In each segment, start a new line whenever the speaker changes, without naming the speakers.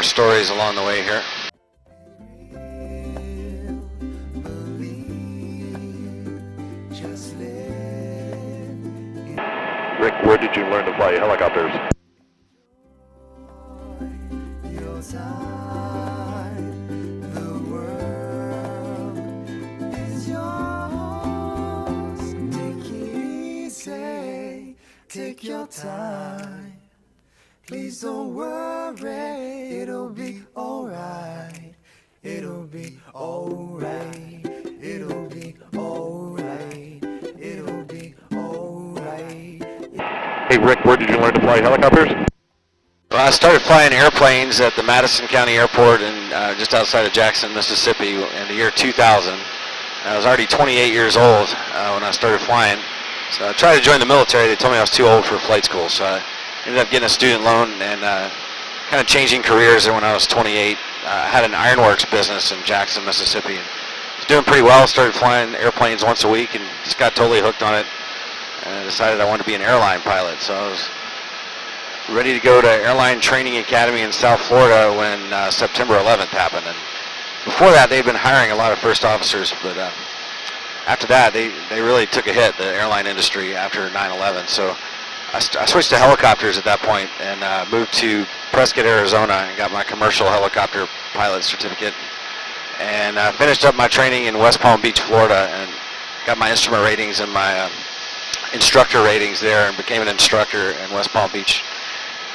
more stories along the way here.
Rick, where did you learn to fly helicopters?
Take your time, please don't worry, it'll be alright, it'll be alright, it'll be alright, it'll be alright.
Hey Rick, where did you learn to fly helicopters?
Well, I started flying airplanes at the Madison County Airport in, just outside of Jackson, Mississippi in the year 2000. I was already 28 years old when I started flying. So I tried to join the military. They told me I was too old for flight school, so I ended up getting a student loan and kind of changing careers there when I was 28. I had an ironworks business in Jackson, Mississippi. And was doing pretty well. Started flying airplanes once a week and just got totally hooked on it. And I decided I wanted to be an airline pilot. So I was ready to go to Airline Training Academy in South Florida when September 11th happened. And before that, they'd been hiring a lot of first officers, but after that, they really took a hit, the airline industry, after 9/11. So I switched to helicopters at that point and moved to Prescott, Arizona, and got my commercial helicopter pilot certificate. And finished up my training in West Palm Beach, Florida, and got my instrument ratings and my instructor ratings there, and became an instructor in West Palm Beach.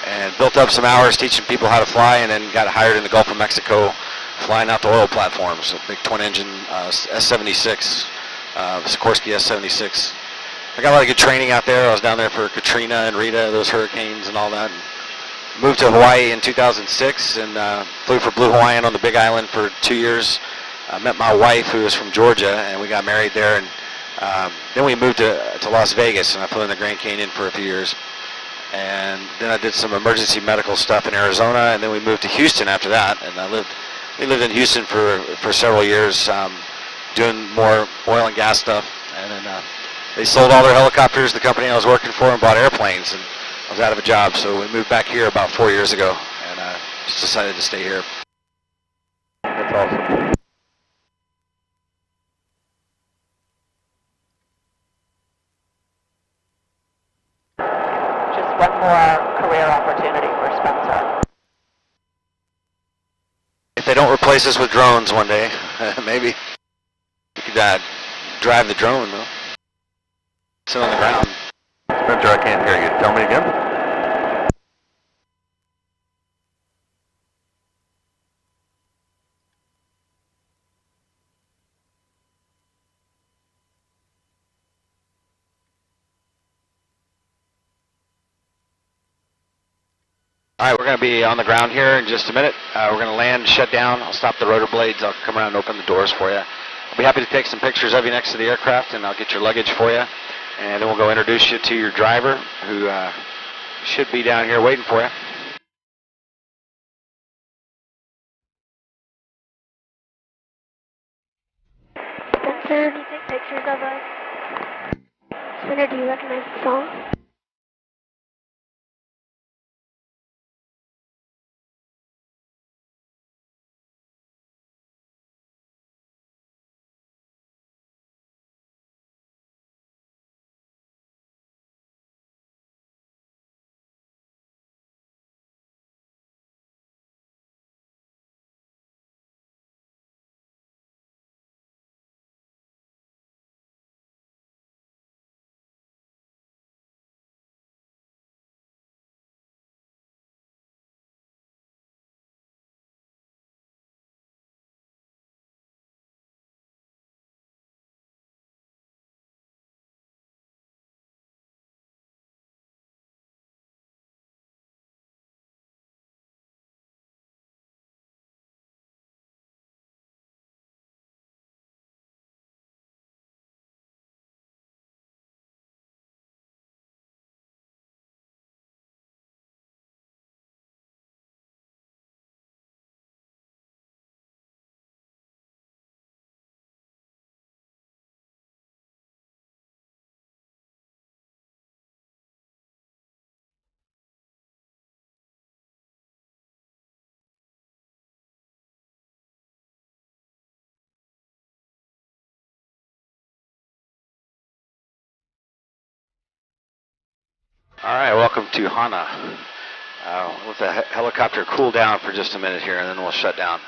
And built up some hours teaching people how to fly, and then got hired in the Gulf of Mexico, flying out the oil platforms, a big twin-engine S-76. Sikorsky S-76. I got a lot of good training out there. I was down there for Katrina and Rita, those hurricanes and all that. And moved to Hawaii in 2006 and flew for Blue Hawaiian on the Big Island for 2 years. I met my wife, who was from Georgia, and we got married there. And then we moved to Las Vegas, and I flew in the Grand Canyon for a few years. And then I did some emergency medical stuff in Arizona, and then we moved to Houston after that. And we lived in Houston for several years. Doing more oil and gas stuff, and then they sold all their helicopters, the company I was working for, and bought airplanes, and I was out of a job, so we moved back here about 4 years ago, and just decided to stay here.
That's awesome.
Just one more career opportunity for Spencer.
If they don't replace us with drones one day, maybe. You could drive the drone, though. Sit on the ground.
Spencer, I can't hear you. Tell me again.
All right, we're going to be on the ground here in just a minute. We're going to land, shut down. I'll stop the rotor blades. I'll come around and open the doors for you. I'll be happy to take some pictures of you next to the aircraft, and I'll get your luggage for you. And then we'll go introduce you to your driver, who should be down here waiting for you.
Spencer, do you take pictures of us? Spencer, do you recognize the song?
All right, welcome to Hana. Let the helicopter cool down for just a minute here, and then we'll shut down.